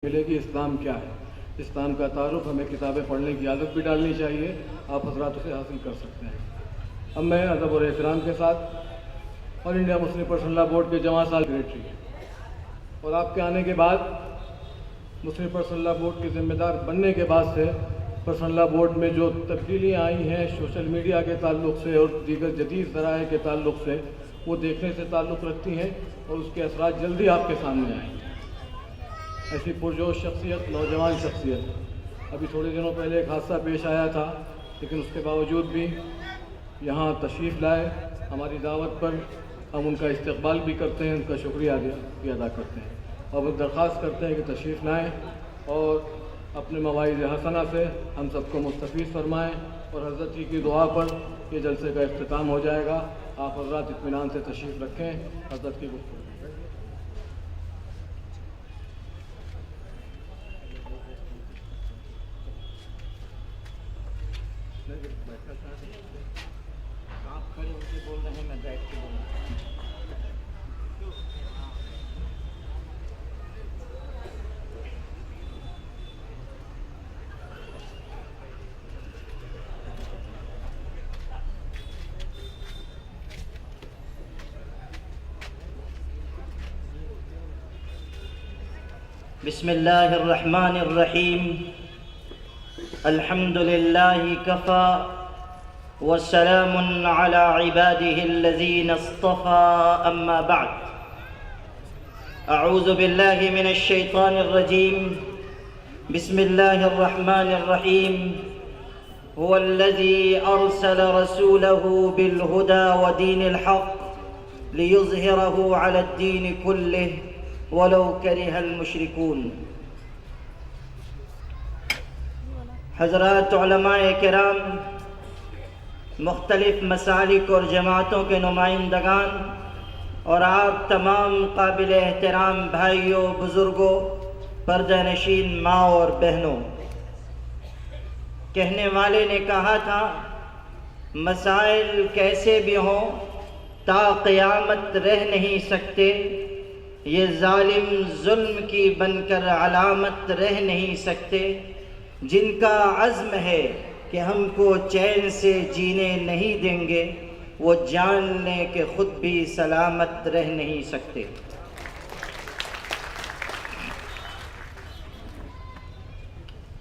ملے گی اسلام کیا ہے، اسلام کا تعارف ہمیں کتابیں پڑھنے کی عادت بھی ڈالنی چاہیے، آپ حضرات اسے حاصل کر سکتے ہیں۔ اب میں ادب اور احترام کے ساتھ آل انڈیا مسلم پرسنل لا بورڈ کے جمع سال سیکریٹری اور آپ کے آنے کے بعد مسلم پرسنل لا بورڈ کے ذمہ دار بننے کے بعد سے پرسنل لا بورڈ میں جو تبدیلیاں آئی ہیں سوشل میڈیا کے تعلق سے اور دیگر جدید ذرائع کے تعلق سے، وہ دیکھنے سے تعلق رکھتی ہیں اور اس کے اثرات جلدی آپ کے سامنے آئیں گے۔ ایسی پرجوش شخصیت، نوجوان شخصیت، ابھی تھوڑے دنوں پہلے ایک حادثہ پیش آیا تھا، لیکن اس کے باوجود بھی یہاں تشریف لائے ہماری دعوت پر۔ ہم ان کا استقبال بھی کرتے ہیں، ان کا شکریہ بھی ادا کرتے ہیں اور درخواست کرتے ہیں کہ تشریف لائیں اور اپنے مواعظ حسنہ سے ہم سب کو مستفیض فرمائیں، اور حضرت جی کی دعا پر یہ جلسے کا اختتام ہو جائے گا۔ آپ حضرات اطمینان سے تشریف رکھیں، حضرت کی گفتگو۔ آپ کھڑے ہو کے بول رہے ہیں، میں بیٹھ کے بول رہا ہوں۔ بسم اللہ الرحمن الرحیم، الحمد للہ کفا وسلام علی عباده الذین اصطفى اما بعد، اعوذ باللہ من الشیطان الرجیم، بسم اللہ الرحمن الرحیم، هو الذی ارسل رسوله بالهدى ودین الحق لیظہرہ علی الدین کلہ ولو کرہ المشرکون۔ حضرات علماء کرام، مختلف مسالک اور جماعتوں کے نمائندگان اور آپ تمام قابل احترام بھائیوں، بزرگوں، پردہ نشین ماں اور بہنوں، کہنے والے نے کہا تھا مسائل کیسے بھی ہوں تا قیامت رہ نہیں سکتے، یہ ظالم ظلم کی بن کر علامت رہ نہیں سکتے، جن کا عزم ہے کہ ہم کو چین سے جینے نہیں دیں گے، وہ جان لیں کہ خود بھی سلامت رہ نہیں سکتے۔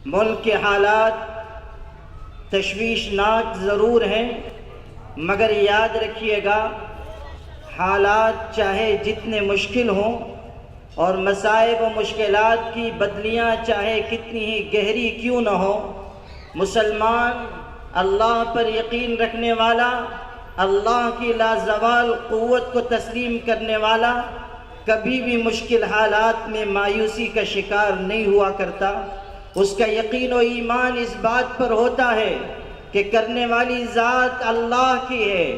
ملک کے حالات تشویشناک ضرور ہیں، مگر یاد رکھیے گا حالات چاہے جتنے مشکل ہوں اور مصائب و مشکلات کی بدلیاں چاہے کتنی ہی گہری کیوں نہ ہو، مسلمان اللہ پر یقین رکھنے والا، اللہ کی لازوال قوت کو تسلیم کرنے والا، کبھی بھی مشکل حالات میں مایوسی کا شکار نہیں ہوا کرتا۔ اس کا یقین و ایمان اس بات پر ہوتا ہے کہ کرنے والی ذات اللہ کی ہے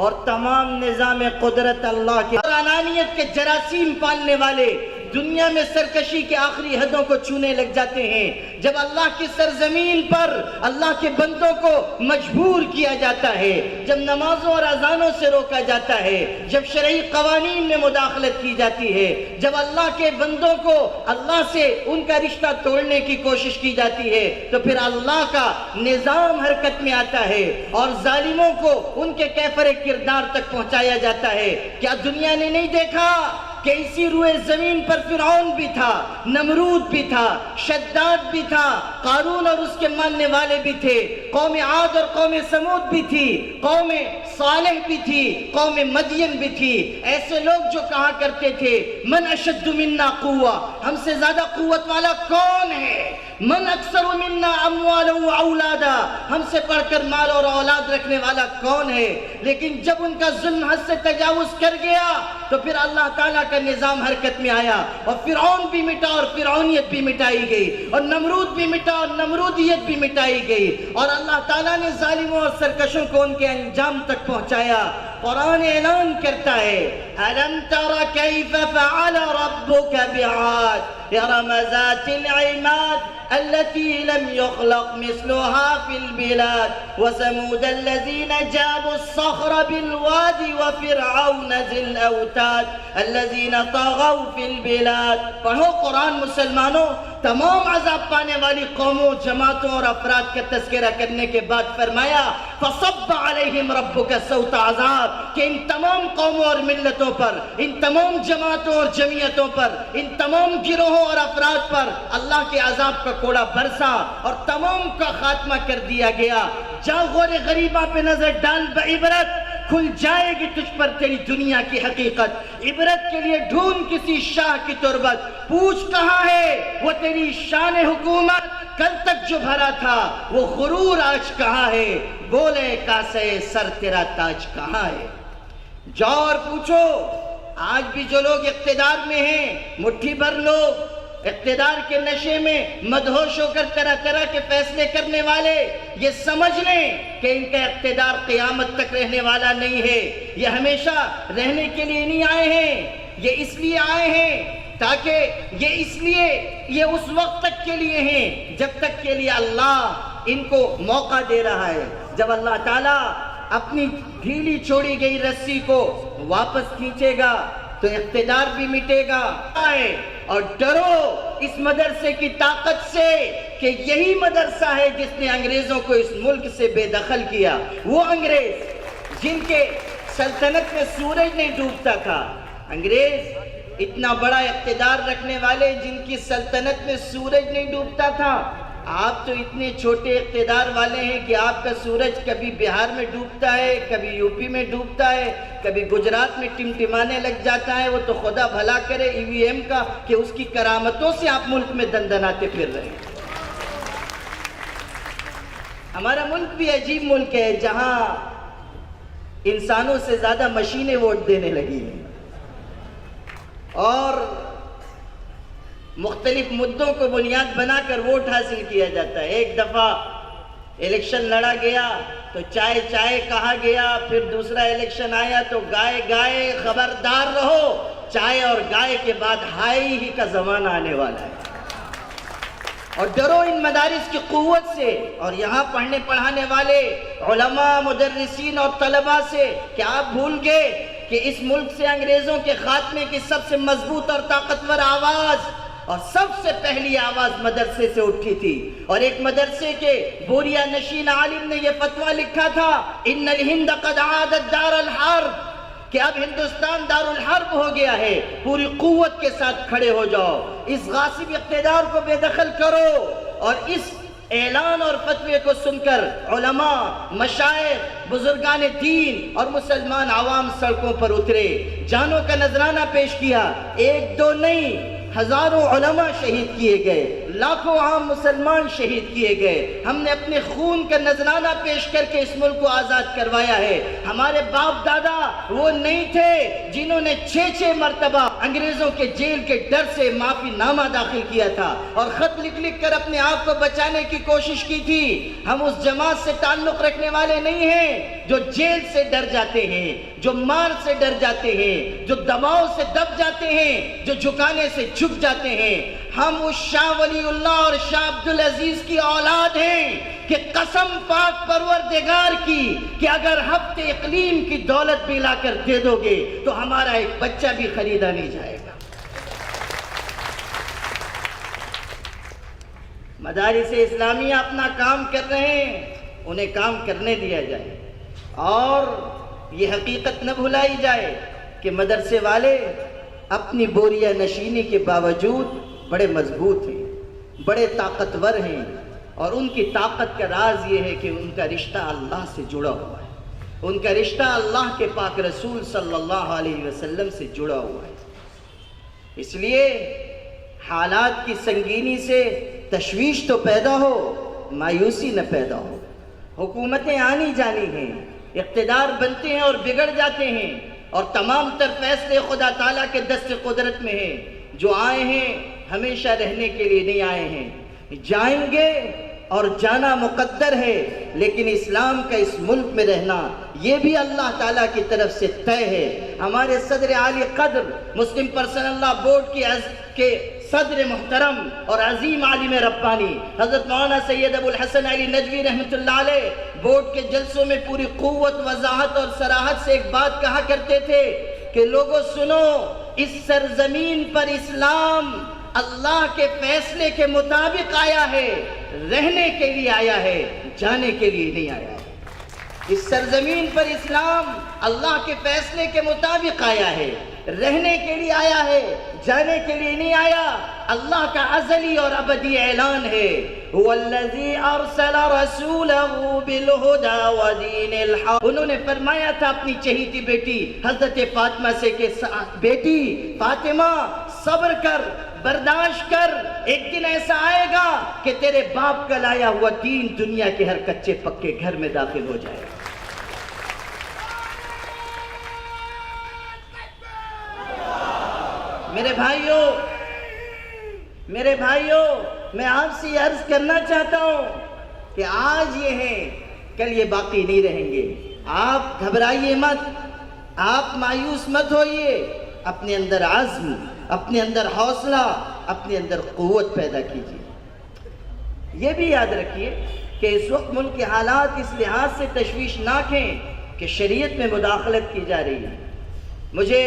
اور تمام نظام قدرت اللہ کے، اور انانیت کے جراثیم پالنے والے دنیا میں سرکشی کے آخری حدوں کو چھونے لگ جاتے ہیں۔ جب اللہ کی سرزمین پر اللہ کے بندوں کو مجبور کیا جاتا ہے، جب نمازوں اور اذانوں سے روکا جاتا ہے، جب شرعی قوانین میں مداخلت کی جاتی ہے، جب اللہ کے بندوں کو اللہ سے ان کا رشتہ توڑنے کی کوشش کی جاتی ہے، تو پھر اللہ کا نظام حرکت میں آتا ہے اور ظالموں کو ان کے کیفر کردار تک پہنچایا جاتا ہے۔ کیا دنیا نے نہیں دیکھا کہ اسی روئے زمین پر فرعون بھی تھا، نمرود بھی تھا، شداد بھی تھا، قارون اور اس کے ماننے والے بھی تھے، قوم عاد اور قوم سمود بھی تھی، قوم صالح بھی تھی، قوم مدین بھی تھی۔ ایسے لوگ جو کہا کرتے تھے من اشد منا قوہ، ہم سے زیادہ قوت والا کون ہے؟ من اکثر منا اموالا و اولادا، ہم سے بڑھ کر مال اور اولاد رکھنے والا کون ہے؟ لیکن جب ان کا ظلم حد سے تجاوز کر گیا تو پھر اللہ تعالیٰ کا نظام حرکت میں آیا اور فرعون بھی مٹا اور فرعونیت بھی مٹائی گئی، اور نمرود بھی مٹا اور نمرودیت بھی مٹائی گئی، اور اللہ تعالیٰ نے ظالموں اور سرکشوں کو ان کے انجام تک پہنچایا۔ قرآن اعلان کرتا ہے أَلَمْ تَرَ كَيْفَ فَعَلَ رَبُّكَ بِعَادٍ إِرَمَ ذَاتِ الْعِمَادِ التي لم يخلق مثلها في البلاد وثمود الذين جابوا الصخر بالواد وفرعون ذي الأوتاد الذين طغوا في البلاد۔ پڑھو قرآن مسلمانوں، تمام عذاب پانے والی قوموں، جماعتوں اور افراد کا تذکرہ کرنے کے بعد فرمایا فَصَبَّ عَلَيْهِمْ رَبُّكَ سَوْطَ عَذَاب، کہ ان تمام قوموں اور ملتوں پر، ان تمام جماعتوں اور جمعیتوں پر، ان تمام گروہوں اور افراد پر اللہ کے عذاب کا کوڑا برسا اور تمام کا خاتمہ کر دیا گیا۔ جا غور غریبہ پہ نظر ڈال بعبرت، کھل جائے گی تجھ پر تیری دنیا کی حقیقت۔ عبرت کے لیے ڈھونڈ کسی شاہ کی تربت، پوچھ کہاں ہے وہ تیری شان حکومت، کل تک جو بھرا تھا وہ غرور آج کہاں ہے، بولے کاسے سر تیرا تاج کہاں ہے۔ جاؤ اور پوچھو، آج بھی جو لوگ اقتدار میں ہیں، مٹھی بھر لوگ اقتدار کے نشے میں مدہوش ہو کر طرح طرح کے فیصلے کرنے والے، یہ سمجھ لیں کہ ان کا اقتدار قیامت تک رہنے والا نہیں ہے۔ یہ ہمیشہ رہنے کے لیے نہیں آئے ہیں، یہ اس لیے آئے ہیں تاکہ یہ اس وقت تک کے لیے ہیں جب تک کے لیے اللہ ان کو موقع دے رہا ہے۔ جب اللہ تعالیٰ اپنی ڈھیلی چھوڑی گئی رسی کو واپس کھینچے گا تو اقتدار بھی مٹے گا۔ اور ڈرو اس مدرسے کی طاقت سے کہ یہی مدرسہ ہے جس نے انگریزوں کو اس ملک سے بے دخل کیا۔ وہ انگریز جن کے سلطنت میں سورج نہیں ڈوبتا تھا، انگریز اتنا بڑا اقتدار رکھنے والے جن کی سلطنت میں سورج نہیں ڈوبتا تھا۔ آپ تو اتنے چھوٹے اقتدار والے ہیں کہ آپ کا سورج کبھی بہار میں ڈوبتا ہے، کبھی یو پی میں ڈوبتا ہے، کبھی گجرات میں ٹمٹمانے لگ جاتا ہے۔ وہ تو خدا بھلا کرے ای وی ایم کا کہ اس کی کرامتوں سے آپ ملک میں دندناتے پھر رہے ہیں۔ ہمارا ملک بھی عجیب ملک ہے جہاں انسانوں سے زیادہ مشینیں ووٹ دینے لگی ہیں اور مختلف مدوں کو بنیاد بنا کر ووٹ حاصل کیا جاتا ہے۔ ایک دفعہ الیکشن لڑا گیا تو چائے چائے کہا گیا، پھر دوسرا الیکشن آیا تو گائے گائے، خبردار رہو، چائے اور گائے کے بعد ہائی ہی کا زمانہ آنے والا ہے۔ اور ڈرو ان مدارس کی قوت سے اور یہاں پڑھنے پڑھانے والے علماء، مدرسین اور طلباء سے کہ آپ بھول گئے کہ اس ملک سے انگریزوں کے خاتمے کی سب سے مضبوط اور طاقتور آواز اور سب سے پہلی آواز مدرسے سے اٹھی تھی۔ اور ایک مدرسے کے بوریا نشین عالم نے یہ فتویٰ لکھا تھا ان الہند قد عادت دار الحرب، کہ اب ہندوستان دار الحرب ہو گیا ہے، پوری قوت کے ساتھ کھڑے ہو جاؤ، اس غاصب اقتدار کو بے دخل کرو۔ اور اس اعلان اور فتوے کو سن کر علماء، مشائخ، بزرگان دین اور مسلمان عوام سڑکوں پر اترے، جانوں کا نذرانہ پیش کیا۔ ایک دو نہیں، ہزاروں علماء شہید کیے گئے، لاکھوں عام مسلمان شہید کیے گئے۔ ہم نے اپنے خون کا نذرانہ پیش کر کے اس ملک کو آزاد کروایا ہے۔ ہمارے باپ دادا وہ نہیں تھے جنہوں نے 6 مرتبہ انگریزوں کے جیل کے ڈر سے معافی نامہ داخل کیا تھا اور خط لکھ لکھ کر اپنے آپ کو بچانے کی کوشش کی تھی۔ ہم اس جماعت سے تعلق رکھنے والے نہیں ہیں جو جیل سے ڈر جاتے ہیں، جو مار سے ڈر جاتے ہیں، جو دباؤ سے دب جاتے ہیں، جو جھکانے سے جھک جاتے ہیں۔ ہم اس شاہ ولی اللہ اور شاہ عبدالعزیز کی اولاد ہیں کہ قسم پاک پروردگار کی کہ اگر ہفتے اقلیم کی دولت بھی لا کر دے دو گے تو ہمارا ایک بچہ بھی خریدا نہیں جائے گا۔ مدارس اسلامیہ اپنا کام کر رہے ہیں، انہیں کام کرنے دیا جائے اور یہ حقیقت نہ بھلائی جائے کہ مدرسے والے اپنی بوریا نشینی کے باوجود بڑے مضبوط ہیں، بڑے طاقتور ہیں، اور ان کی طاقت کا راز یہ ہے کہ ان کا رشتہ اللہ سے جڑا ہوا ہے، ان کا رشتہ اللہ کے پاک رسول صلی اللہ علیہ وسلم سے جڑا ہوا ہے۔ اس لیے حالات کی سنگینی سے تشویش تو پیدا ہو، مایوسی نہ پیدا ہو۔ حکومتیں آنی جانی ہیں، اقتدار بنتے ہیں اور بگڑ جاتے ہیں، اور تمام تر فیصلے خدا تعالیٰ کے دست قدرت میں ہیں۔ جو آئے ہیں ہمیشہ رہنے کے لیے نہیں آئے ہیں، جائیں گے اور جانا مقدر ہے، لیکن اسلام کا اس ملک میں رہنا یہ بھی اللہ تعالیٰ کی طرف سے طے ہے۔ ہمارے صدر عالی قدر مسلم پرسنل لا بورڈ کے صدر محترم اور عظیم عالم ربانی حضرت مولانا سید ابو الحسن علی ندوی رحمۃ اللہ علیہ بورڈ کے جلسوں میں پوری قوت، وضاحت اور صراحت سے ایک بات کہا کرتے تھے کہ لوگوں سنو، اس سرزمین پر اسلام اللہ کے فیصلے کے مطابق آیا ہے، رہنے کے لیے آیا ہے، جانے کے لیے نہیں آیا ہے۔ اس سرزمین پر اسلام اللہ کے فیصلے کے مطابق آیا ہے، رہنے کے لیے آیا ہے، جانے کے لیے نہیں آیا۔ اللہ کا ازلی اور ابدی اعلان ہے، هو الذی ارسل رسولہ بالہدی ودین الحق۔ انہوں نے فرمایا تھا اپنی چہیتی بیٹی حضرت فاطمہ سے کہ بیٹی فاطمہ صبر کر، برداشت کر، ایک دن ایسا آئے گا کہ تیرے باپ کا لایا ہوا دین دنیا کے ہر کچے پکے گھر میں داخل ہو جائے گا۔ میرے بھائیوں، میں آپ سے یہ عرض کرنا چاہتا ہوں کہ آج یہ ہیں، کل یہ باقی نہیں رہیں گے۔ آپ گھبرائیے مت، آپ مایوس مت ہوئیے، اپنے اندر عزم، اپنے اندر حوصلہ، اپنے اندر قوت پیدا کیجیے۔ یہ بھی یاد رکھیے کہ اس وقت ملک کے حالات اس لحاظ سے تشویشناک ہیں کہ شریعت میں مداخلت کی جا رہی ہے۔ مجھے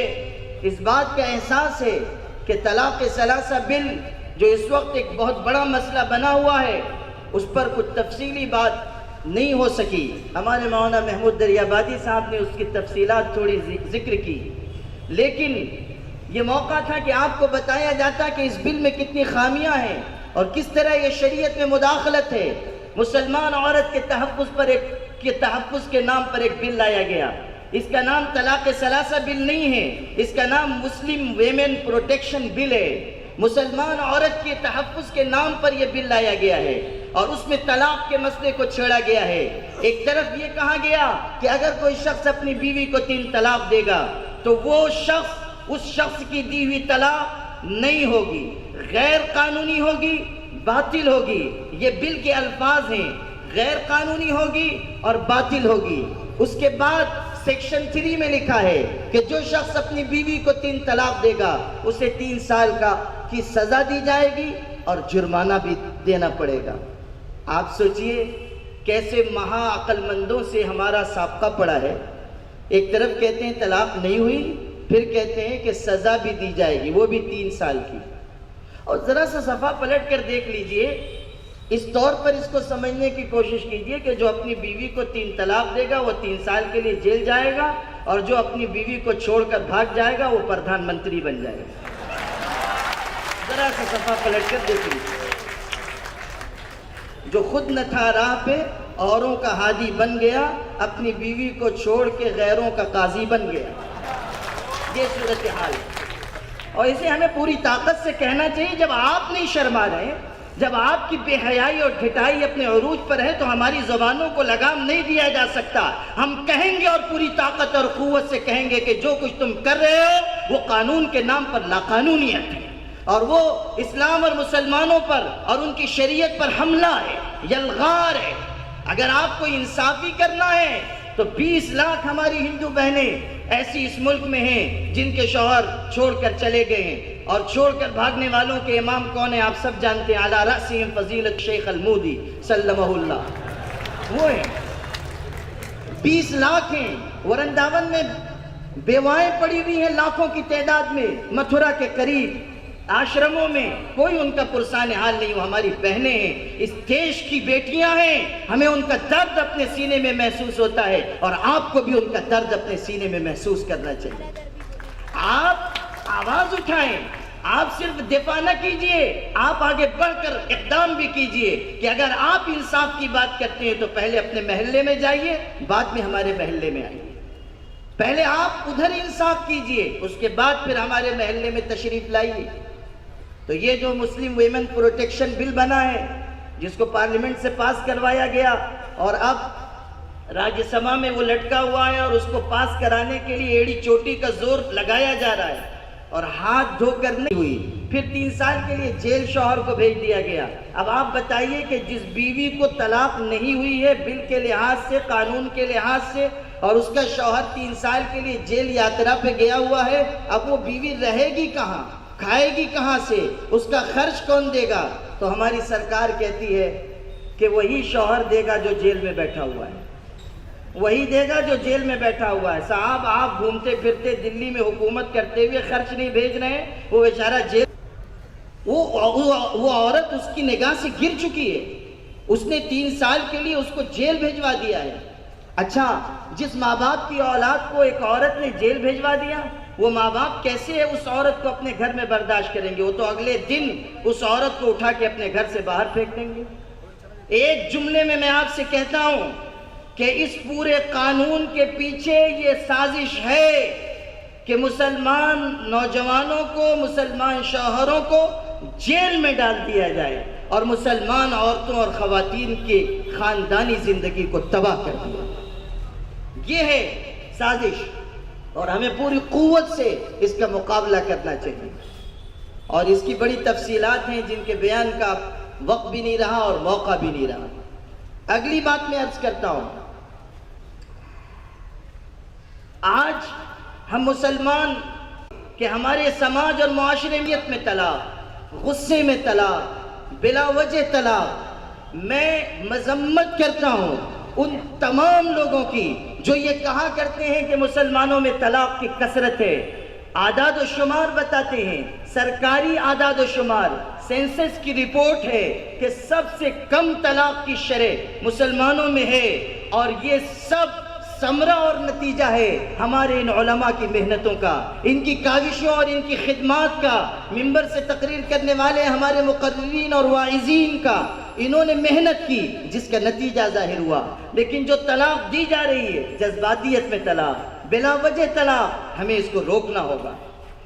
اس بات کا احساس ہے کہ طلاق ثلاثہ بل جو اس وقت ایک بہت بڑا مسئلہ بنا ہوا ہے، اس پر کچھ تفصیلی بات نہیں ہو سکی۔ ہمارے مولانا محمود دریابادی صاحب نے اس کی تفصیلات تھوڑی ذکر کی، لیکن یہ موقع تھا کہ آپ کو بتایا جاتا کہ اس بل میں کتنی خامیاں ہیں اور کس طرح یہ شریعت میں مداخلت ہے۔ مسلمان عورت کے تحفظ کے نام پر ایک بل لایا گیا۔ اس کا نام طلاق ثلاثہ بل نہیں ہے، اس کا نام مسلم ویمن پروٹیکشن بل ہے۔ مسلمان عورت کے تحفظ کے نام پر یہ بل لایا گیا ہے اور اس میں طلاق کے مسئلے کو چھیڑا گیا ہے۔ ایک طرف یہ کہا گیا کہ اگر کوئی شخص اپنی بیوی کو 3 طلاق دے گا تو وہ شخص اس شخص کی دی ہوئی طلاق نہیں ہوگی، غیر قانونی ہوگی، باطل ہوگی۔ یہ بل کے الفاظ ہیں، غیر قانونی ہوگی اور باطل ہوگی۔ اس کے بعد سیکشن 3 میں لکھا ہے کہ جو شخص اپنی بیوی کو 3 طلاق دے گا اسے 3 سال کی سزا دی جائے گی اور جرمانہ بھی دینا پڑے گا۔ آپ سوچئے کیسے مہا عقل مندوں سے ہمارا سابقہ پڑا ہے۔ ایک طرف کہتے ہیں طلاق نہیں ہوئی، پھر کہتے ہیں کہ سزا بھی دی جائے گی، وہ بھی 3 سال کی۔ اور ذرا سا صفحہ پلٹ کر دیکھ لیجئے، اس طور پر اس کو سمجھنے کی کوشش کیجئے کہ جو اپنی بیوی کو 3 طلاق دے گا وہ 3 سال کے لیے جیل جائے گا، اور جو اپنی بیوی کو چھوڑ کر بھاگ جائے گا وہ پردھان منتری بن جائے گا۔ ذرا سا صفحہ پلٹ کر دیکھ لیجئے۔ جو خود نہ تھا راہ پہ اوروں کا ہادی بن گیا، اپنی بیوی کو چھوڑ کے غیروں کا قاضی بن گیا۔ یہ صورتحال ہے، اور اسے ہمیں پوری طاقت سے کہنا چاہیے۔ جب آپ نہیں شرما رہے، جب آپ کی بے حیائی اور ڈھٹائی اپنے عروج پر ہے تو ہماری زبانوں کو لگام نہیں دیا جا سکتا۔ ہم کہیں گے اور پوری طاقت اور قوت سے کہیں گے کہ جو کچھ تم کر رہے ہو وہ قانون کے نام پر لاقانونیت ہے، اور وہ اسلام اور مسلمانوں پر اور ان کی شریعت پر حملہ ہے، یلغار ہے۔ اگر آپ کو انصافی کرنا ہے تو 20 لاکھ ہماری ہندو بہنیں ایسی اس ملک میں ہیں جن کے شوہر چھوڑ کر چلے گئے ہیں، اور چھوڑ کر بھاگنے والوں کے امام کون ہیں آپ سب جانتے ہیں، علی رأسہم فضیلت شیخ المودی سلمہ اللہ، وہ ہیں۔ 20 لاکھ ہیں۔ ورنداون میں بیوائیں پڑی ہوئی ہیں لاکھوں کی تعداد میں، متھرا کے قریب آشرموں میں کوئی ان کا پرسان حال نہیں، وہ ہماری بہنیں ہیں، اس دیش کی بیٹیاں ہیں۔ ہمیں ان کا درد اپنے سینے میں محسوس ہوتا ہے، اور آپ کو بھی ان کا درد اپنے سینے میں محسوس کرنا چاہیے۔ آپ آواز اٹھائیں، آپ صرف دفاع نہ کیجئے، آپ آگے بڑھ کر اقدام بھی کیجئے کہ اگر آپ انصاف کی بات کرتے ہیں تو پہلے اپنے محلے میں جائیے، بعد میں ہمارے محلے میں آئیے۔ پہلے آپ ادھر انصاف کیجئے، اس کے بعد پھر ہمارے محلے میں تشریف لائیے۔ تو یہ جو مسلم ویمن پروٹیکشن بل بنا ہے، جس کو پارلیمنٹ سے پاس کروایا گیا اور اب راجیہ سبھا میں وہ لٹکا ہوا ہے، اور اس کو پاس کرانے کے لیے ایڑی چوٹی کا زور لگایا جا رہا ہے، اور ہاتھ دھو کر نہیں ہوئی، پھر 3 سال کے لیے جیل شوہر کو بھیج دیا گیا۔ اب آپ بتائیے کہ جس بیوی کو طلاق نہیں ہوئی ہے بل کے لحاظ سے، قانون کے لحاظ سے، اور اس کا شوہر 3 سال کے لیے جیل یاترا پہ گیا ہوا ہے، اب وہ بیوی رہے گی کہاں، کھائے گی کہاں سے، اس کا خرچ کون دے گا؟ تو ہماری سرکار کہتی ہے کہ وہی شوہر دے گا جو جیل میں بیٹھا ہوا ہے، وہی دے گا جو جیل میں بیٹھا ہوا ہے۔ صاحب آپ گھومتے پھرتے دلی میں حکومت کرتے ہوئے خرچ نہیں بھیج رہے ہیں، وہ بیچارہ جیل۔ وہ عورت اس کی نگاہ سے گر چکی ہے، اس نے 3 سال کے لیے اس کو جیل بھیجوا دیا ہے۔ اچھا، جس ماں باپ کی اولاد کو ایک عورت نے جیل بھیجوا دیا، وہ ماں باپ کیسے اس عورت کو اپنے گھر میں برداشت کریں گے؟ وہ تو اگلے دن اس عورت کو اٹھا کے اپنے گھر سے باہر پھینک دیں گے۔ ایک جملے میں آپ سے کہتا ہوں کہ اس پورے قانون کے پیچھے یہ سازش ہے کہ مسلمان نوجوانوں کو، مسلمان شوہروں کو جیل میں ڈال دیا جائے اور مسلمان عورتوں اور خواتین کی خاندانی زندگی کو تباہ کر دیا۔ یہ ہے سازش، اور ہمیں پوری قوت سے اس کا مقابلہ کرنا چاہیے، اور اس کی بڑی تفصیلات ہیں جن کے بیان کا وقت بھی نہیں رہا اور موقع بھی نہیں رہا۔ اگلی بات میں عرض کرتا ہوں، آج ہم مسلمان کہ ہمارے سماج اور معاشرت میں طلاق، غصے میں طلاق، بلا وجہ طلاق، میں مذمت کرتا ہوں ان تمام لوگوں کی جو یہ کہا کرتے ہیں کہ مسلمانوں میں طلاق کی کثرت ہے۔ اعداد و شمار بتاتے ہیں، سرکاری اعداد و شمار، سینسس کی رپورٹ ہے کہ سب سے کم طلاق کی شرح مسلمانوں میں ہے، اور یہ سب ثمرہ اور نتیجہ ہے ہمارے ان علماء کی محنتوں کا، ان کی کاوشوں اور ان کی خدمات کا، ممبر سے تقریر کرنے والے ہمارے مقررین اور واعظین کا، انہوں نے محنت کی جس کا نتیجہ ظاہر ہوا۔ لیکن جو طلاق دی جا رہی ہے، جذباتیت میں طلاق، بلا وجہ طلاق، ہمیں اس کو روکنا ہوگا۔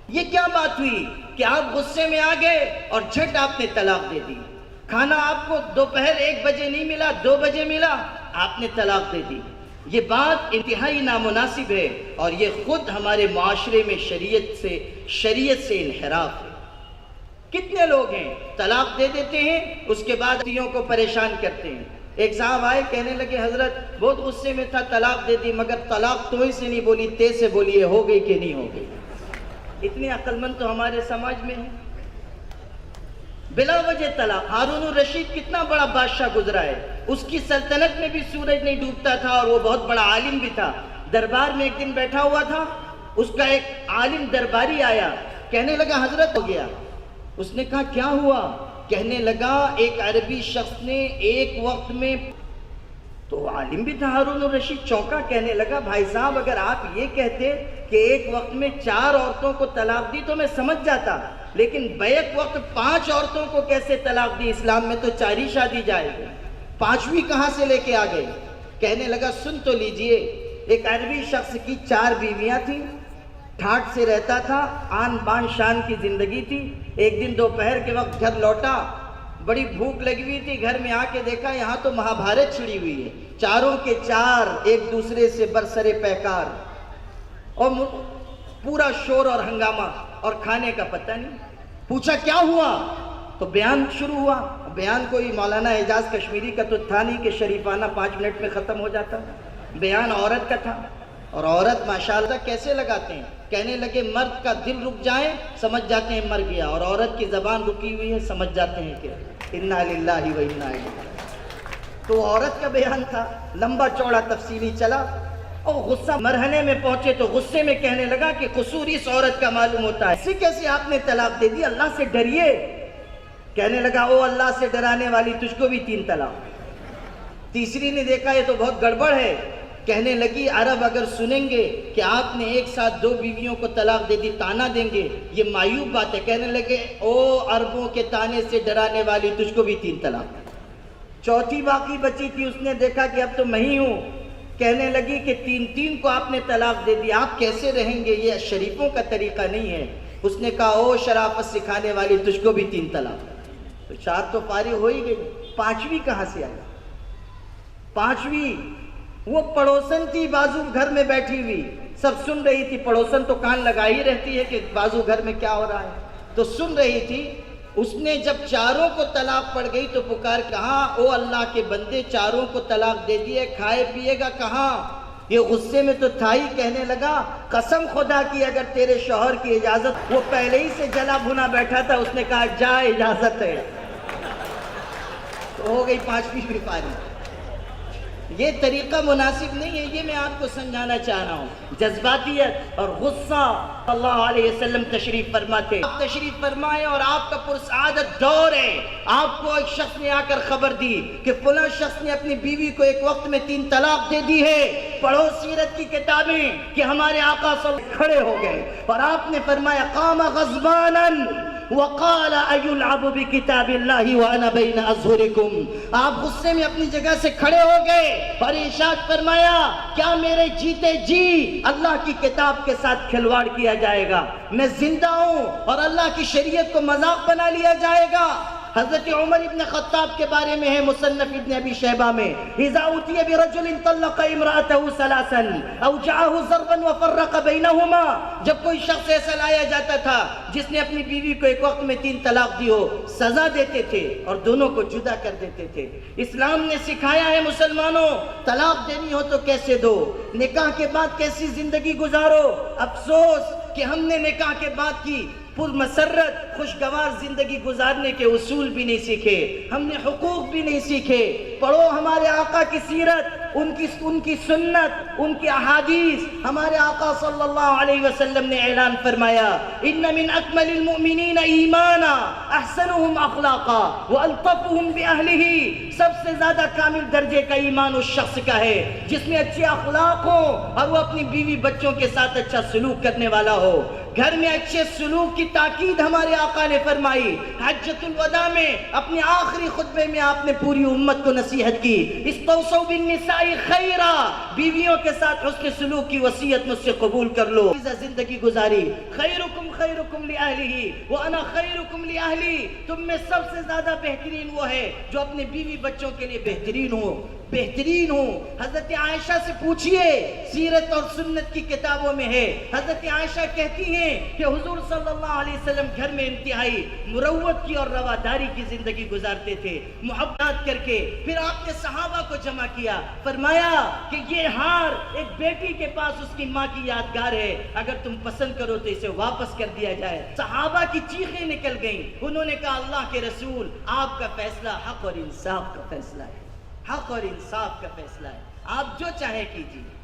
یہ کیا بات ہوئی کہ آپ غصے میں آ گئے اور جھٹ آپ نے طلاق دے دی؟ کھانا آپ کو دوپہر 1 بجے نہیں ملا، 2 بجے ملا، آپ نے طلاق دے دی۔ یہ بات انتہائی نامناسب ہے، اور یہ خود ہمارے معاشرے میں شریعت سے انحراف ہے۔ کتنے لوگ ہیں طلاق دے دیتے ہیں، اس کے بعد بیویوں کو پریشان کرتے ہیں۔ ایک صاحب آئے، کہنے لگے حضرت بہت غصے میں تھا، طلاق دے دی، مگر طلاق توئیں سے نہیں بولی، تے سے بولی ہے، ہو گئی کہ نہیں ہو گئی؟ اتنے عقل مند تو ہمارے سماج میں ہیں۔ بلا وجہ طلاق۔ ہارون الرشید کتنا بڑا بادشاہ گزرا ہے، اس کی سلطنت میں بھی سورج نہیں ڈوبتا تھا، اور وہ بہت بڑا عالم بھی تھا۔ دربار میں ایک دن بیٹھا ہوا تھا، اس کا ایک عالم درباری آیا، کہنے لگا حضرت ہو گیا۔ اس نے کہا کیا ہوا؟ کہنے لگا ایک عربی شخص نے ایک وقت میں، تو عالم بھی تھا ہارون الرشید، چونکا، کہنے لگا بھائی صاحب اگر آپ یہ کہتے کہ ایک وقت میں 4 عورتوں کو طلاق دی تو میں سمجھ جاتا، لیکن بیک وقت 5 عورتوں کو کیسے طلاق دی؟ اسلام میں تو 4 ہی شادی جائز ہے، 5ویں کہاں سے لے کے آ گئے؟ کہنے لگا سن تو لیجئے، ایک عربی شخص کی 4 بیویاں تھیں، ٹھاٹ سے رہتا تھا، آن بان شان کی زندگی تھی۔ ایک دن دوپہر کے وقت گھر لوٹا، بڑی بھوک لگی ہوئی تھی، گھر میں آ کے دیکھا یہاں تو مہابھارت چھڑی ہوئی ہے، چاروں کے 4 ایک دوسرے سے برسر پیکار، اور پورا شور اور ہنگامہ، اور کھانے کا پتہ نہیں۔ پوچھا کیا ہوا؟ تو بیان شروع ہوا۔ بیان کوئی مولانا اعجاز کشمیری کا تو تھا نہیں کہ شریفانہ 5 منٹ میں ختم ہو جاتا، بیان عورت کا تھا، اور عورت ماشاءاللہ کیسے لگاتے ہیں، کہنے لگے مرد کا دل رک جائے سمجھ جاتے ہیں مر گیا، اور عورت کی زبان رکی ہوئی ہے سمجھ جاتے ہیں کہ انا للہ و انا الیہ۔ تو عورت کا بیان تھا، لمبا چوڑا تفصیلی چلا، اور غصہ مرحلے میں پہنچے تو غصے میں کہنے لگا کہ قصور اس عورت کا معلوم ہوتا ہے، ایسے کیسے آپ نے طلاق دے دی؟ اللہ سے ڈریے۔ کہنے لگا او اللہ سے ڈرانے والی، تجھ کو بھی 3 طلاق۔ تیسری نے دیکھا یہ تو بہت گڑبڑ ہے، کہنے لگی عرب اگر سنیں گے کہ آپ نے ایک ساتھ 2 بیویوں کو طلاق دے دی تانا دیں گے، یہ معیوب بات ہے۔ کہنے لگے او عربوں کے تانے سے ڈرانے والی، تجھ کو بھی 3 طلاق۔ چوتھی باقی بچی تھی، اس نے دیکھا کہ اب تو میں ہی ہوں، کہنے لگی کہ 3 کو آپ نے طلاق دے دی، آپ کیسے رہیں گے؟ یہ شریفوں کا طریقہ نہیں ہے۔ اس نے کہا او شرافت سکھانے والی، تجھ کو بھی 3 طلاق۔ تو 4 تو پاری ہو ہی گئی، 5ویں کہاں سے آئی؟ 5ویں وہ پڑوسن تھی، بازو گھر میں بیٹھی ہوئی، سب سن رہی تھی، پڑوسن تو کان لگا ہی رہتی ہے کہ بازو گھر میں کیا ہو رہا ہے، تو سن رہی تھی۔ اس نے جب 4 کو طلاق پڑ گئی تو پکار کہا او اللہ کے بندے 4 کو طلاق دے دیے، کھائے پیے گا کہاں؟ یہ غصے میں تو تھا ہی، کہنے لگا قسم خدا کی اگر تیرے شوہر کی اجازت، وہ پہلے ہی سے جلا بھنا بیٹھا تھا، اس نے کہا جا اجازت ہے، تو ہو گئی 5ویں بھی پاری۔ یہ طریقہ مناسب نہیں ہے، یہ میں آپ کو سمجھانا چاہ رہا ہوں۔ جذباتیت اور غصہ، اللہ علیہ وسلم تشریف فرماتے، آپ تشریف فرمائے اور آپ کا پرسعادت دور ہے، آپ کو ایک شخص نے آ کر خبر دی کہ فلاں شخص نے اپنی بیوی کو ایک وقت میں 3 طلاق دے دی ہے، پڑھو سیرت کی کتابیں کہ ہمارے آقا صلی اللہ علیہ وسلم کھڑے ہو گئے اور آپ نے فرمایا قام غضبانا وقال ایلعب بکتاب اللہ وانا بین اظہرکم، آپ غصے میں اپنی جگہ سے کھڑے ہو گئے اور ارشاد فرمایا کیا میرے جیتے جی اللہ کی کتاب کے ساتھ کھلواڑ کیا جائے گا؟ میں زندہ ہوں اور اللہ کی شریعت کو مذاق بنا لیا جائے گا؟ حضرت عمر ابن خطاب کے بارے میں ہے مصنف ابن ابی شیبہ میں، اذا اتی برجل طلق امرأته ثلاثا اوجعه ضربا وفرق بینہما، جب کوئی شخص ایسا لایا جاتا تھا جس نے اپنی بیوی کو ایک وقت میں 3 طلاق دی ہو، سزا دیتے تھے اور دونوں کو جدا کر دیتے تھے۔ اسلام نے سکھایا ہے مسلمانوں طلاق دینی ہو تو کیسے دو، نکاح کے بعد کیسی زندگی گزارو۔ افسوس کہ ہم نے نکاح کے بعد کی پرمسرت خوشگوار زندگی گزارنے کے اصول بھی نہیں سیکھے، ہم نے حقوق بھی نہیں سیکھے۔ پڑھو ہمارے آقا کی سیرت، ان کی سنت، ان کی احادیث۔ ہمارے آقا صلی اللہ علیہ وسلم نے اعلان فرمایا ان من اکمل المؤمنین ایمانا احسنهم اخلاقا والطفهم باہلہ، سب سے زیادہ کامل درجے کا ایمان اس شخص کا ہے جس میں اچھے اخلاق ہوں اور وہ اپنی بیوی بچوں کے ساتھ اچھا سلوک کرنے والا ہو۔ گھر میں اچھے سلوک کی تاکید ہمارے آقا نے فرمائی۔ حجۃ الوداع میں اپنے آخری خطبے میں آپ نے پوری امت کو نصیحت کی، استوصوا بالنساء خیرا، بیویوں کے ساتھ حسن سلوک کی وصیت مجھ سے قبول کر لو۔ زندگی گزاری، خیرکم خیرکم لأہلہ وانا خیرکم لأہلی، تم میں سب سے زیادہ بہترین وہ ہے جو اپنے بیوی بچوں کے لیے بہترین ہو۔ حضرت عائشہ سے پوچھئے، سیرت اور سنت کی کتابوں میں ہے، حضرت عائشہ کہتی ہیں کہ حضور صلی اللہ علیہ وسلم گھر میں انتہائی مروت کی اور رواداری کی زندگی گزارتے تھے، محبت کر کے۔ پھر آپ نے صحابہ کو جمع کیا، فرمایا کہ یہ ہار ایک بیٹی کے پاس اس کی ماں کی یادگار ہے، اگر تم پسند کرو تو اسے واپس کر دیا جائے۔ صحابہ کی چیخیں نکل گئیں، انہوں نے کہا اللہ کے رسول آپ کا فیصلہ حق اور انصاف کا فیصلہ ہے، حق اور انصاف کا فیصلہ ہے، آپ جو چاہے کیجیے۔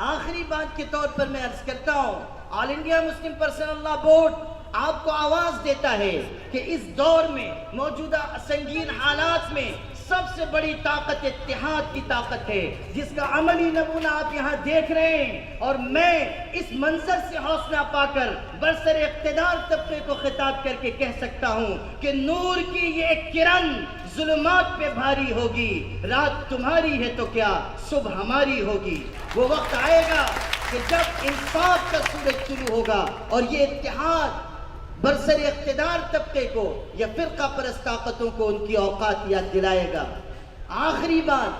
آخری بات کے طور پر میں عرض کرتا ہوں، آل انڈیا مسلم پرسنل لا بورڈ آپ کو آواز دیتا ہے کہ اس دور میں موجودہ سنگین حالات میں سب سے بڑی طاقت اتحاد کی طاقت ہے، جس کا عملی نمونہ آپ یہاں دیکھ رہے ہیں۔ اور میں اس منظر سے حوصلہ پا کر برسر اقتدار طبقے کو خطاب کر کے کہہ سکتا ہوں کہ نور کی یہ ایک کرن ظلمات پہ بھاری ہوگی، رات تمہاری ہے تو کیا صبح ہماری ہوگی۔ وہ وقت آئے گا کہ جب انصاف کا سورج طلوع ہوگا اور یہ اتحاد برسر اقتدار طبقے کو یا فرقہ پرست طاقتوں کو ان کی اوقات یاد دلائے گا۔ آخری بات،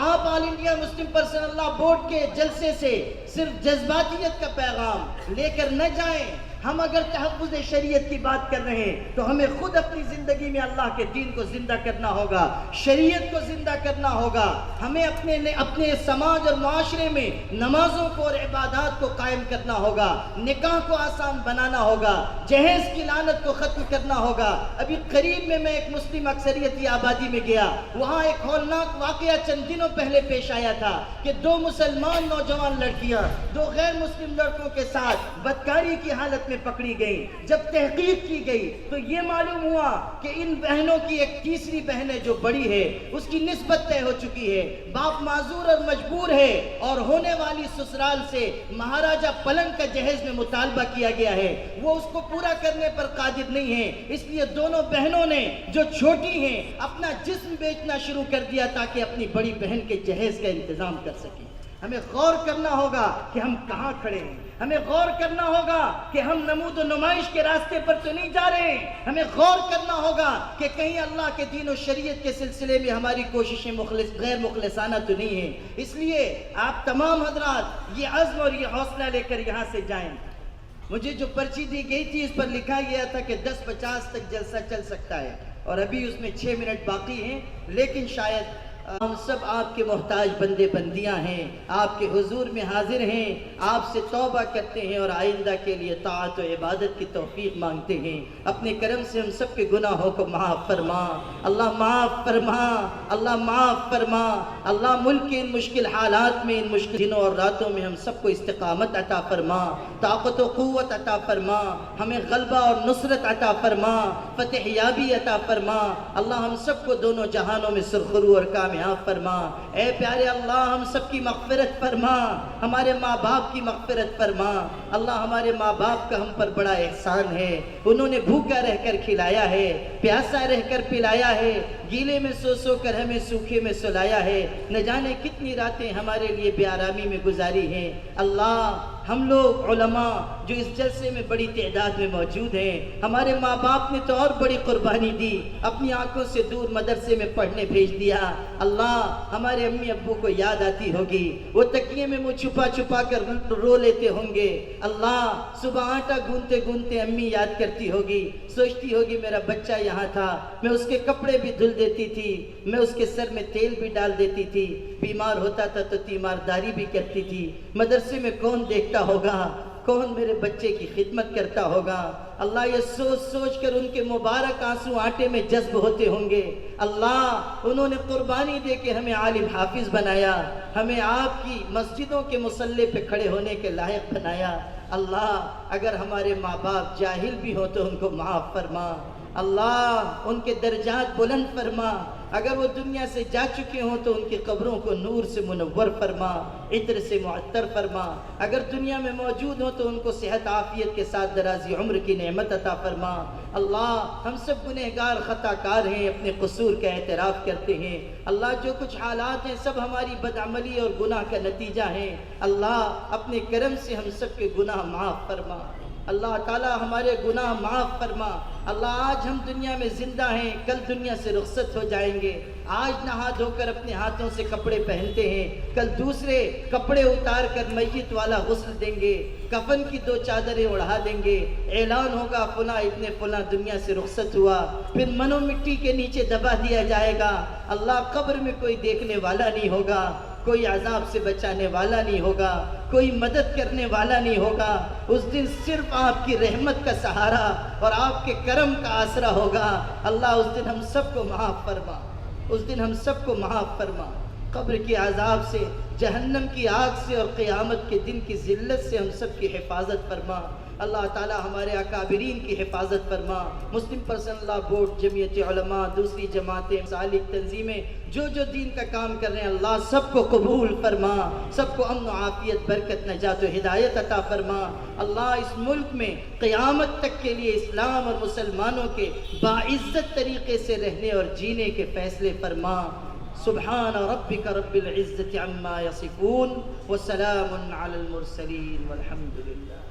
آپ آل انڈیا مسلم پرسنل لا بورڈ کے جلسے سے صرف جذباتیت کا پیغام لے کر نہ جائیں۔ ہم اگر تحفظ شریعت کی بات کر رہے ہیں تو ہمیں خود اپنی زندگی میں اللہ کے دین کو زندہ کرنا ہوگا، شریعت کو زندہ کرنا ہوگا۔ ہمیں اپنے سماج اور معاشرے میں نمازوں کو اور عبادات کو قائم کرنا ہوگا، نکاح کو آسان بنانا ہوگا، جہیز کی لعنت کو ختم کرنا ہوگا۔ ابھی قریب میں ایک مسلم اکثریتی آبادی میں گیا، وہاں ایک ہولناک واقعہ چند دنوں پہلے پیش آیا تھا کہ 2 مسلمان نوجوان لڑکیاں 2 غیر مسلم لڑکوں کے ساتھ بدکاری کی حالت میں پکڑی گئی۔ جب تحقیق کی گئی تو یہ معلوم ہوا کہ ان بہنوں کی ایک تیسری بہن ہے جو بڑی ہے، اس کی نسبت طے ہو چکی ہے، باپ معذور اور مجبور ہے اور ہونے والی سسرال سے مہاراجہ پلنگ کا جہیز میں مطالبہ کیا گیا ہے، وہ اس کو پورا کرنے پر قادر نہیں ہے۔ اس لیے دونوں بہنوں نے جو چھوٹی ہیں اپنا جسم بیچنا شروع کر دیا تاکہ اپنی بڑی بہن کے جہیز کا انتظام کر سکیں۔ ہمیں غور کرنا ہوگا کہ ہم کہاں کھڑے ہیں، ہمیں غور کرنا ہوگا کہ ہم نمود و نمائش کے راستے پر تو نہیں جا رہے ہیں، ہمیں غور کرنا ہوگا کہ کہیں اللہ کے دین و شریعت کے سلسلے میں ہماری کوششیں غیر مخلصانہ تو نہیں ہیں۔ اس لیے آپ تمام حضرات یہ عزم اور یہ حوصلہ لے کر یہاں سے جائیں۔ مجھے جو پرچی دی گئی تھی اس پر لکھا گیا تھا کہ 10:50 تک جلسہ چل سکتا ہے اور ابھی اس میں 6 منٹ باقی ہیں، لیکن شاید ہم سب آپ کے محتاج بندے بندیاں ہیں، آپ کے حضور میں حاضر ہیں، آپ سے توبہ کرتے ہیں اور آئندہ کے لیے طاعت و عبادت کی توفیق مانگتے ہیں۔ اپنے کرم سے ہم سب کے گناہوں کو معاف فرما، اللہ معاف فرما، اللہ معاف فرما۔ اللہ ملک کے ان مشکل حالات میں، ان مشکل دنوں اور راتوں میں ہم سب کو استقامت عطا فرما، طاقت و قوت عطا فرما، ہمیں غلبہ اور نصرت عطا فرما، فتح یابی عطا فرما۔ اللہ ہم سب کو دونوں جہانوں میں سرخرو اور کامیاب فرما۔ اے پیارے اللہ ہم سب کی مغفرت فرما، ہمارے ماں باپ کی مغفرت فرما۔ اللہ ہمارے ماں باپ کا ہم پر بڑا احسان ہے، انہوں نے بھوکا رہ کر کھلایا ہے، پیاسا رہ کر پلایا ہے، گیلے میں سو سو کر ہمیں سوکھے میں سلایا ہے، نہ جانے کتنی راتیں ہمارے لیے بے آرامی میں گزاری ہیں۔ اللہ ہم لوگ علماء جو اس جلسے میں بڑی تعداد میں موجود ہیں، ہمارے ماں باپ نے تو اور بڑی قربانی دی، اپنی آنکھوں سے دور مدرسے میں پڑھنے بھیج دیا۔ اللہ ہمارے امی ابو کو یاد آتی ہوگی، وہ تکیے میں منہ چھپا چھپا کر رو لیتے ہوں گے۔ اللہ صبح آٹا گوندتے گوندتے امی یاد کرتی ہوگی، سوچتی ہوگی میرا بچہ یہاں تھا، میں اس کے کپڑے بھی دھل دیتی تھی، میں اس کے سر میں تیل بھی ڈال دیتی تھی، بیمار ہوتا تھا تو تیمارداری بھی کرتی تھی۔ مدرسے میں کون دیکھتا ہوگا، کون میرے بچے کی خدمت کرتا ہوگا۔ اللہ یہ سوچ سوچ کر ان کے مبارک آنسو آٹے میں جذب ہوتے ہوں گے۔ اللہ انہوں نے قربانی دے کے ہمیں عالم حافظ بنایا، ہمیں آپ کی مسجدوں کے مصلی پہ کھڑے ہونے کے لائق بنایا۔ اللہ اگر ہمارے ماں باپ جاہل بھی ہوں تو ان کو معاف فرما، اللہ ان کے درجات بلند فرما، اگر وہ دنیا سے جا چکے ہوں تو ان کی قبروں کو نور سے منور فرما، عطر سے معطر فرما، اگر دنیا میں موجود ہوں تو ان کو صحت عافیت کے ساتھ درازی عمر کی نعمت عطا فرما۔ اللہ ہم سب گنہگار خطا کار ہیں، اپنے قصور کا اعتراف کرتے ہیں۔ اللہ جو کچھ حالات ہیں سب ہماری بدعملی اور گناہ کا نتیجہ ہیں۔ اللہ اپنے کرم سے ہم سب کے گناہ معاف فرما، اللہ تعالی ہمارے گناہ معاف فرما۔ اللہ آج ہم دنیا میں زندہ ہیں، کل دنیا سے رخصت ہو جائیں گے۔ آج نہا دھو کر اپنے ہاتھوں سے کپڑے پہنتے ہیں، کل دوسرے کپڑے اتار کر میت والا غسل دیں گے، کفن کی 2 چادریں اڑھا دیں گے، اعلان ہوگا فلاں ابن فلاں دنیا سے رخصت ہوا، پھر منو مٹی کے نیچے دبا دیا جائے گا۔ اللہ قبر میں کوئی دیکھنے والا نہیں ہوگا، کوئی عذاب سے بچانے والا نہیں ہوگا، کوئی مدد کرنے والا نہیں ہوگا۔ اس دن صرف آپ کی رحمت کا سہارا اور آپ کے کرم کا آسرا ہوگا۔ اللہ اس دن ہم سب کو معاف فرما، اس دن ہم سب کو معاف فرما۔ قبر کے عذاب سے، جہنم کی آگ سے اور قیامت کے دن کی ذلت سے ہم سب کی حفاظت فرما۔ اللہ تعالی ہمارے اکابرین کی حفاظت فرما۔ مسلم پرسنل لا بورڈ، جمعیت علماء، دوسری جماعتیں، سالک تنظیمیں جو دین کا کام کر رہے ہیں، اللہ سب کو قبول فرما، سب کو امن و عافیت، برکت، نجات و ہدایت عطا فرما۔ اللہ اس ملک میں قیامت تک کے لیے اسلام اور مسلمانوں کے باعزت طریقے سے رہنے اور جینے کے فیصلے فرما۔ سبحان ربک رب العزت عما یصفون وسلام علی المرسلین والحمد للہ۔